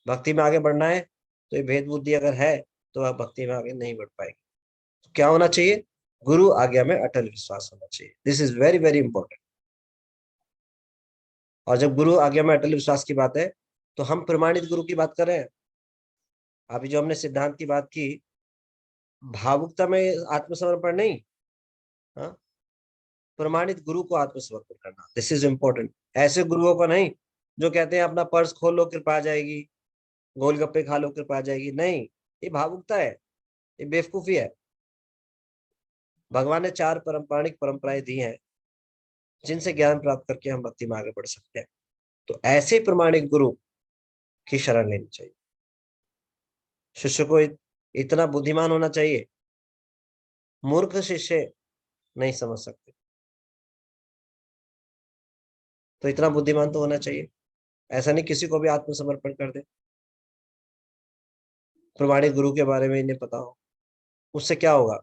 भक्ति में आगे बढ़ना है तो ये भेद बुद्धि अगर है तो आप भक्ति में आगे नहीं बढ़ पाएंगे। तो क्या होना चाहिए? गुरु आज्ञा में अटल विश्वास होना चाहिए। This is very very important. और जब गुरु आज्ञा में अटल विश्वास की बात है तो हम प्रमाणित गुरु की बात कर रहे हैं। अभी जो हमने सिद्धांत की बात की भावुकता में आत्मसमर्पण नहीं, हाँ, प्रमाणित गुरु को आत्मसमर्पण करना, दिस इज इम्पोर्टेंट। ऐसे गुरुओं को नहीं जो कहते हैं अपना पर्स खोल लो कृपा आ जाएगी, गोलगप्पे खा लो कृपा आ जाएगी, नहीं, ये भावुकता है, ये बेवकूफी है। भगवान ने 4 पारंपरिक परंपराएं दी हैं जिनसे ज्ञान प्राप्त करके हम भक्ति में आगे बढ़ सकते हैं। तो ऐसे प्रमाणिक गुरु की शरण लेनी चाहिए। शिष्य को इतना बुद्धिमान होना चाहिए, मूर्ख शिष्य नहीं समझ सकते, तो इतना बुद्धिमान तो होना चाहिए। ऐसा नहीं किसी को भी आत्मसमर्पण कर दे, प्रमाणिक गुरु के बारे में इन्हें पता हो, उससे क्या होगा,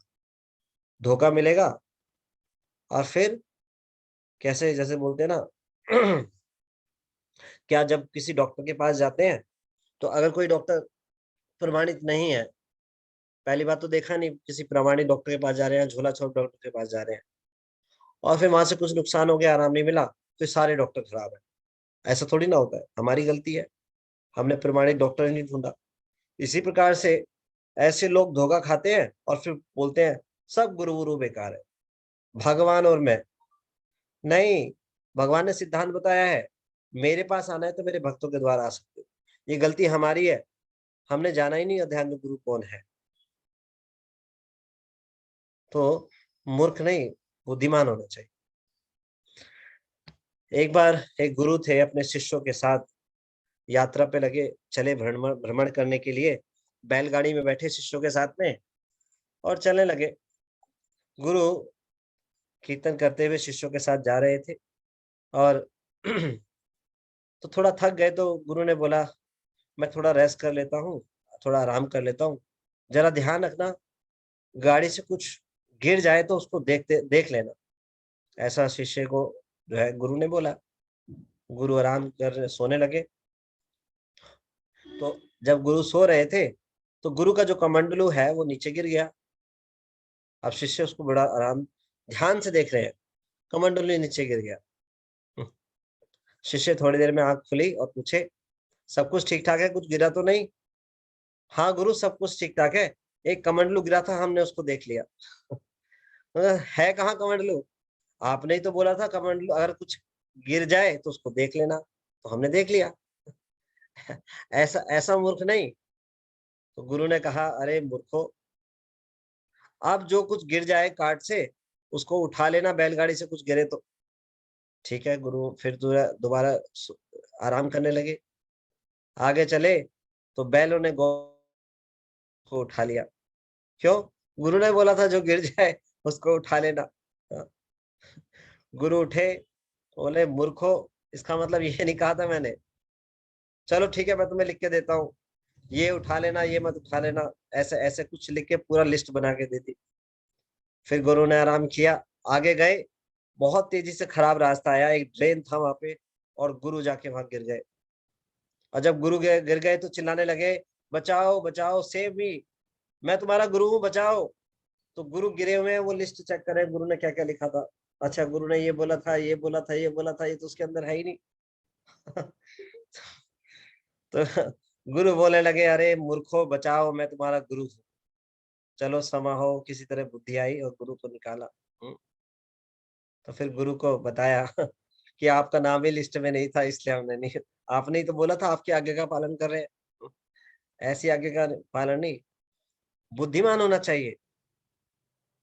धोखा मिलेगा। और फिर कैसे, जैसे बोलते हैं ना क्या, जब किसी डॉक्टर के पास जाते हैं तो अगर कोई डॉक्टर प्रमाणित नहीं है, पहली बात तो देखा नहीं किसी प्रमाणित डॉक्टर के पास जा रहे हैं, झोला छोप डॉक्टर के पास जा रहे हैं, और फिर वहां से कुछ नुकसान हो गया, आराम नहीं मिला, तो सारे डॉक्टर खराब है, ऐसा थोड़ी ना होता है। हमारी गलती है, हमने प्रमाणित डॉक्टर ही नहीं ढूंढा। इसी प्रकार से ऐसे लोग धोखा खाते हैं और फिर बोलते हैं सब गुरु गुरु बेकार है, भगवान और मैं नहीं। भगवान ने सिद्धांत बताया है, मेरे पास आना है तो मेरे भक्तों के द्वारा आ सकते हो। ये गलती हमारी है, हमने जाना ही नहीं अध्यात्म गुरु कौन है। तो मूर्ख नहीं, बुद्धिमान होना चाहिए। एक बार एक गुरु थे, अपने शिष्यों के साथ यात्रा पे लगे, चले भ्रमण करने के लिए, बैलगाड़ी में बैठे शिष्यों के साथ में और चलने लगे। गुरु कीर्तन करते हुए शिष्यों के साथ जा रहे थे और तो थोड़ा थक गए, तो गुरु ने बोला मैं थोड़ा रेस्ट कर लेता हूँ, थोड़ा आराम कर लेता हूँ, जरा ध्यान रखना गाड़ी से कुछ गिर जाए तो उसको देख लेना। ऐसा शिष्य को जो है गुरु ने बोला। गुरु आराम कर सोने लगे। तो जब गुरु सो रहे थे तो गुरु का जो कमंडलू है वो नीचे गिर गया। अब शिष्य उसको बड़ा आराम ध्यान से देख रहे हैं, कमंडलू नीचे गिर गया। शिष्य थोड़ी देर में आंख खुली और पूछे सब कुछ ठीक ठाक है, कुछ गिरा तो नहीं? हाँ गुरु सब कुछ ठीक ठाक है, एक कमंडलू गिरा था, हमने उसको देख लिया। है कहाँ कमंडलू? आपने ही तो बोला था कमंडलू अगर कुछ गिर जाए तो उसको देख लेना, तो हमने देख लिया। ऐसा ऐसा मूर्ख नहीं। तो गुरु ने कहा अरे मूर्खो, अब जो कुछ गिर जाए कार्ट से उसको उठा लेना, बैलगाड़ी से कुछ गिरे तो। ठीक है गुरु फिर दोबारा आराम करने लगे। आगे चले तो बैलों ने गौ को उठा लिया। क्यों? गुरु ने बोला था जो गिर जाए उसको उठा लेना। हाँ। गुरु उठे, बोले मूर्खो, इसका मतलब ये नहीं कहा था मैंने। चलो ठीक है मैं तुम्हें लिख के देता हूँ, ये उठा लेना ये मत उठा लेना, ऐसे ऐसे कुछ लिख के पूरा लिस्ट बना के दे दी। फिर गुरु ने आराम किया, आगे गए, बहुत तेजी से खराब रास्ता आया, एक ड्रेन था वहां पे और गुरु जाके वहां गिर गए। और जब गुरु गिर गए तो चिल्लाने लगे बचाओ बचाओ सेव मी, मैं तुम्हारा गुरु हूँ बचाओ। तो गुरु गिरे हुए हैं, वो लिस्ट चेक करें गुरु ने क्या क्या लिखा था। अच्छा गुरु ने ये बोला था ये बोला था ये बोला था, ये तो उसके अंदर है ही नहीं। तो गुरु बोलने लगे अरे मूर्खो बचाओ, मैं तुम्हारा गुरु हूँ। चलो समा हो, किसी तरह बुद्धि आई और गुरु को निकाला। तो फिर गुरु को बताया कि आपका नाम ही लिस्ट में नहीं था इसलिए हमने नहीं, आपने ही तो बोला था आपकी आज्ञा का पालन कर रहे हैं। ऐसी आज्ञा का पालन नहीं, बुद्धिमान होना चाहिए।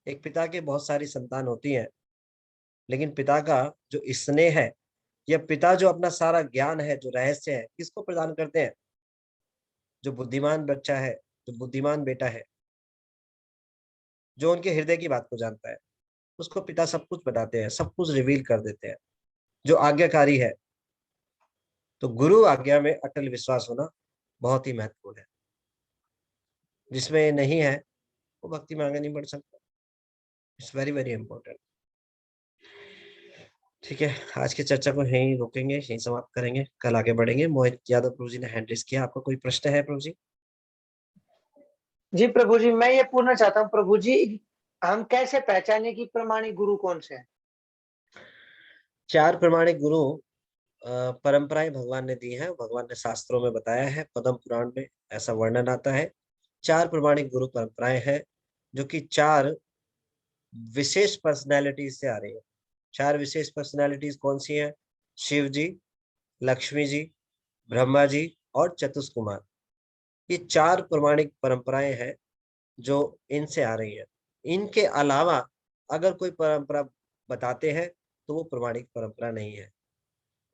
एक पिता की बहुत सारी संतान होती है, लेकिन पिता का जो स्नेह है या पिता जो अपना सारा ज्ञान है, जो रहस्य है, किसको प्रदान करते हैं? जो बुद्धिमान बच्चा है, जो बुद्धिमान बेटा है, जो उनके हृदय की बात को जानता है, उसको पिता सब कुछ बताते हैं, सब कुछ रिवील कर देते हैं, जो आज्ञाकारी है। तो गुरु आज्ञा में अटल विश्वास होना बहुत ही महत्वपूर्ण है। जिसमें ये नहीं है वो भक्ति में आगे नहीं बढ़ सकता। It's very very important. ठीक है, आज की चर्चा को यहीं रोकेंगे, यहीं समाप्त करेंगे, कल आगे बढ़ेंगे। मोहित यादव प्रभु जी ने हैंड रेज किया, आपका कोई प्रश्न है प्रभु जी? जी प्रभु जी, मैं ये पूछना चाहता हूँ प्रभु जी, हम कैसे पहचाने कि प्रमाणिक गुरु कौन से हैं? 4 प्रमाणिक गुरु परंपराएं भगवान ने दी हैं, भगवान ने शास्त्रों में बताया है, पद्म पुराण में ऐसा वर्णन आता है। 4 प्रमाणिक गुरु परंपराएं हैं जो कि 4 विशेष पर्सनैलिटीज से आ रही है। 4 विशेष पर्सनैलिटीज कौन सी हैं? शिव जी, लक्ष्मी जी, ब्रह्मा जी और चतुष्कुमार। ये 4 प्रमाणिक परंपराएं हैं जो इनसे आ रही है। इनके अलावा अगर कोई परंपरा बताते हैं तो वो प्रमाणिक परंपरा नहीं है।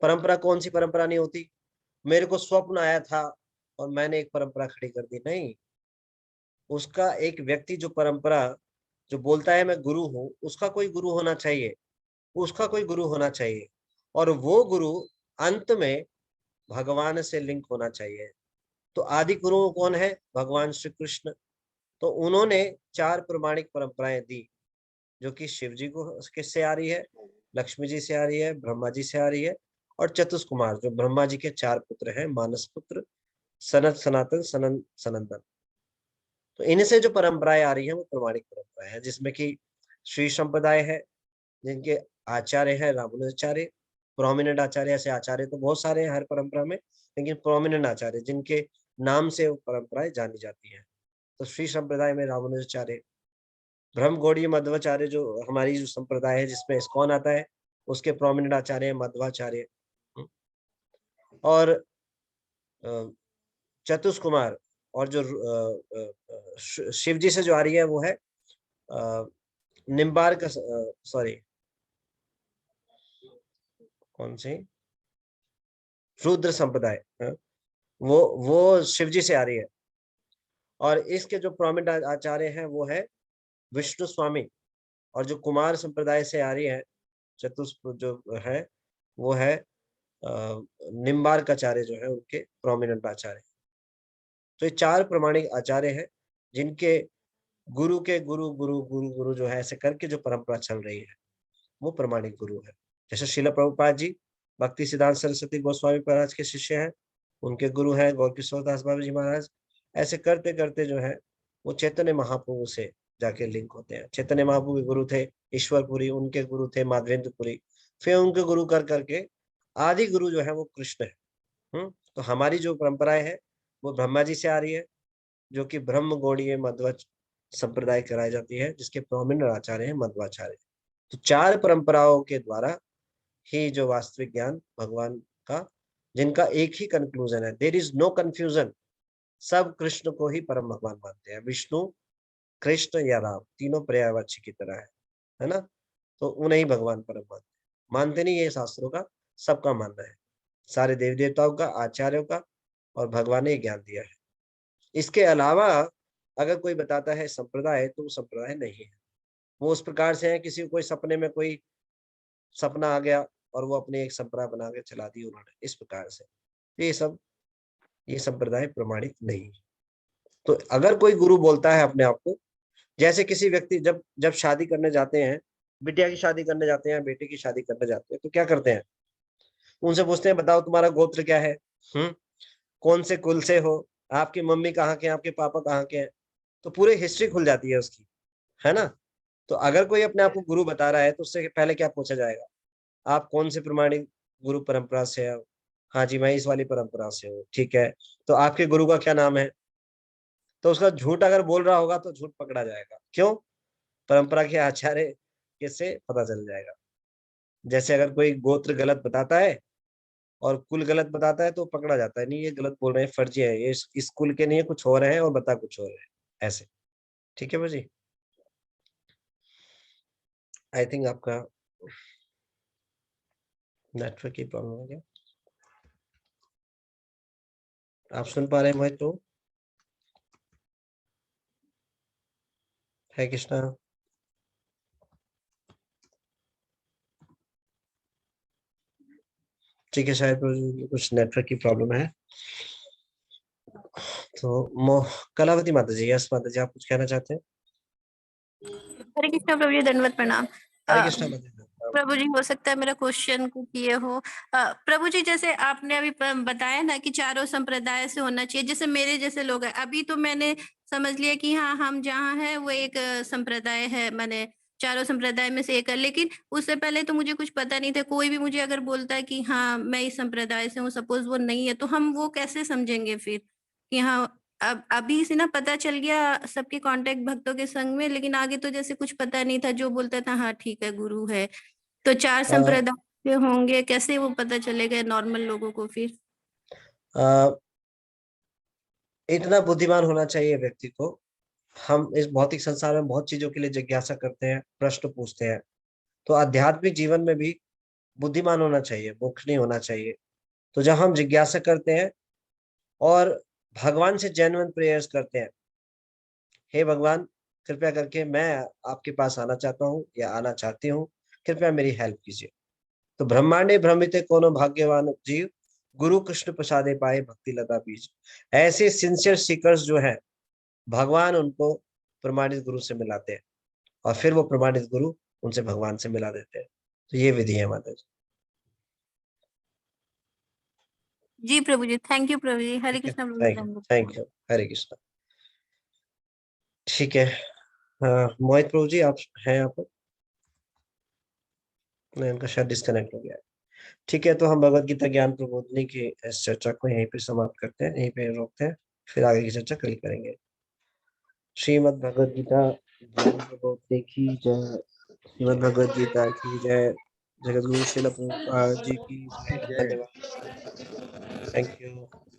परंपरा कौन सी परंपरा नहीं होती? मेरे को स्वप्न आया था और मैंने एक परंपरा खड़ी कर दी, नहीं। उसका एक व्यक्ति जो परंपरा जो बोलता है मैं गुरु हूं, उसका कोई गुरु होना चाहिए, उसका कोई गुरु होना चाहिए, और वो गुरु अंत में भगवान से लिंक होना चाहिए। तो आदि गुरु कौन है? भगवान श्री कृष्ण। तो उन्होंने 4 प्रमाणिक परंपराएं दी, जो कि शिव जी को किससे आ रही है? लक्ष्मी जी से आ रही है, ब्रह्मा जी से आ रही है, और चतुष्कुमार जो ब्रह्मा जी के 4 पुत्र हैं, मानस पुत्र, सनत, सनातन, सनंदन। तो इनसे जो परंपराएं आ रही हैं वो प्रमाणिक परंपराएं हैं, जिसमें कि श्री संप्रदाय है, जिनके आचार्य है रामानुजाचार्य। प्रोमिनेंट आचार्य, ऐसे आचार्य तो बहुत सारे हैं हर परंपरा में, लेकिन प्रोमिनेंट आचार्य जिनके नाम से वो परंपराएं जानी जाती है, तो श्री संप्रदाय में रामानुजाचार्य। ब्रह्म गौड़ीय मध्वाचार्य जो हमारी जो संप्रदाय है जिसमें इस्कॉन आता है, उसके प्रोमिनेंट आचार्य है मध्वाचार्य। और चतुष्कुमार और जो शिव जी से जो आ रही है वो है निम्बार्क, सॉरी कौन सी, रुद्र संप्रदाय, वो शिव जी से आ रही है। और इसके जो प्रोमिनेंट आचार्य हैं वो है विष्णु स्वामी, और जो कुमार संप्रदाय से आ रही है चतुष्क जो है वो है निम्बार्क आचार्य जो है उनके प्रोमिनेंट आचार्य। तो ये 4 प्रमाणिक आचार्य हैं जिनके गुरु के गुरु गुरु गुरु गुरु जो है ऐसे करके जो परंपरा चल रही है वो प्रमाणिक गुरु है। जैसे श्रील प्रभुपाद जी भक्ति सिद्धांत सरस्वती गोस्वामी महाराज के शिष्य हैं, उनके गुरु हैं गौर किशोर दास बाबा जी महाराज। ऐसे करते करते जो है वो चैतन्य महाप्रभु से जाके लिंक होते हैं। चैतन्य महाप्रभु के गुरु थे ईश्वरपुरी, उनके गुरु थे माधवेंद्रपुरी, फिर उनके गुरु कर करके आदि गुरु जो है वो कृष्ण है। तो हमारी जो परंपराएं है वो ब्रह्मा जी से आ रही है, जो कि ब्रह्म गौड़ीय मध्वच संप्रदाय कराई जाती है, जिसके प्रोमिनेंट आचार्य हैं मध्वाचार्य। तो 4 परंपराओं के द्वारा ही जो वास्तविक ज्ञान भगवान का, जिनका एक ही कंक्लूजन है, देयर इज नो कंफ्यूजन। सब कृष्ण को ही परम भगवान मानते हैं, विष्णु, कृष्ण या राम, तीनों पर्यायवाची की तरह है ना। तो उन्हें ही भगवान परम मानते नहीं, ये शास्त्रों का सबका मानना है, सारे देवी देवताओं का, आचार्यों का, और भगवान ने ज्ञान दिया है। इसके अलावा अगर कोई बताता है संप्रदाय, तो संप्रदाय नहीं है। वो उस प्रकार से है, किसी को कोई सपने में कोई सपना आ गया और वो अपनी एक संप्रदाय बना के चला दी उन्होंने, इस प्रकार से। ये संप्रदाय प्रमाणित नहीं है। तो अगर कोई गुरु बोलता है अपने आप को, जैसे किसी व्यक्ति जब शादी करने जाते हैं, बिटिया की शादी करने जाते हैं, बेटे की शादी करने जाते हैं, तो क्या करते हैं? उनसे पूछते हैं बताओ तुम्हारा गोत्र क्या है, कौन से कुल से हो, आपकी मम्मी कहाँ के हैं, आपके पापा कहाँ के हैं, तो पूरी हिस्ट्री खुल जाती है उसकी, है ना। तो अगर कोई अपने आप को गुरु बता रहा है तो उससे पहले क्या पूछा जाएगा? आप कौन से प्रमाणिक गुरु परंपरा से हो? हाँ जी मैं इस वाली परंपरा से हूँ, ठीक है। तो आपके गुरु का क्या नाम है? तो उसका झूठ अगर बोल रहा होगा तो झूठ पकड़ा जाएगा। क्यों? परंपरा के आचार्य कैसे पता चल जाएगा। जैसे अगर कोई गोत्र गलत बताता है और कुल गलत बताता है तो पकड़ा जाता है, नहीं ये गलत बोल रहे हैं, फर्जी है, ये इस कुल के नहीं है, कुछ और है और बता कुछ और है, ऐसे। ठीक है भाजी, आई थिंक आपका नेटवर्क की प्रॉब्लम हो गया। आप सुन पा रहे हैं मोहित? तो है कृष्णा, ठीक है, शायद कुछ नेटवर्क की प्रॉब्लम है। तो कलावती माता जी, यस माता जी, आप कुछ कहना चाहते हैं? हरे कृष्णा प्रभु जी, दंडवत प्रणाम। हरे कृष्णा माता जी। प्रभु जी हो सकता है मेरा क्वेश्चन को किए हो। प्रभु जी जैसे आपने अभी बताया ना कि चारों संप्रदाय से होना चाहिए, जैसे मेरे जैसे लोग हैं, अभी तो मैंने समझ लिया कि हाँ हम जहाँ है वो एक संप्रदाय है, माने चारों संप्रदाय में से एक है। लेकिन उससे पहले तो मुझे कुछ पता नहीं था। कोई भी मुझे अगर बोलता है कि हाँ मैं इस संप्रदाय से हूँ, सपोज वो नहीं है, तो हम वो कैसे समझेंगे फिर कि हाँ अब अभी से ना पता चल गया सबके कांटेक्ट भक्तों के संग में, लेकिन आगे तो जैसे कुछ पता नहीं था, जो बोलता था हाँ ठीक है गुरु है। तो 4 संप्रदाय के होंगे, कैसे वो पता चलेगा नॉर्मल लोगों को फिर? इतना बुद्धिमान होना चाहिए व्यक्ति को। हम इस भौतिक संसार में बहुत चीजों के लिए जिज्ञासा करते हैं, प्रश्न पूछते हैं, तो आध्यात्मिक जीवन में भी बुद्धिमान होना चाहिए, मूर्ख नहीं होना चाहिए। तो जब हम जिज्ञासा करते हैं और भगवान से जेन्युइन प्रेयर्स करते हैं, हे भगवान कृपया करके मैं आपके पास आना चाहता हूँ या आना चाहती हूँ, कृपया मेरी हेल्प कीजिए। तो ब्रह्मांडे भ्रमिते कोनो भाग्यवान जीव, गुरु कृष्ण प्रसादे पाए भक्ति लता बीज। ऐसे सिंसियर सीकर्स जो है, भगवान उनको प्रमाणित गुरु से मिलाते हैं और फिर वो प्रमाणित गुरु उनसे भगवान से मिला देते हैं। तो ये विधि है माता जी। जी प्रभु जी, थैंक यू प्रभु जी। हरे कृष्ण प्रभु जी। Thank you, Hare Krishna. ठीक है, मोहित प्रभु जी आप हैं यहाँ पर? नहीं, उनका शायद डिस्कनेक्ट हो गया है। ठीक है, तो हम भगवत गीता ज्ञान प्रबोधिनी की इस चर्चा को यहीं पे समाप्त करते हैं, यहीं पे रोकते हैं, फिर आगे की चर्चा कल करेंगे। श्रीमद् भगवत गीता ज्ञान प्रबोधिनी की जय। श्रीमद् भगवत गीता की जय। जगत गुरु श्रील प्रभुपाद जी की जय। धन्यवाद। Thank you.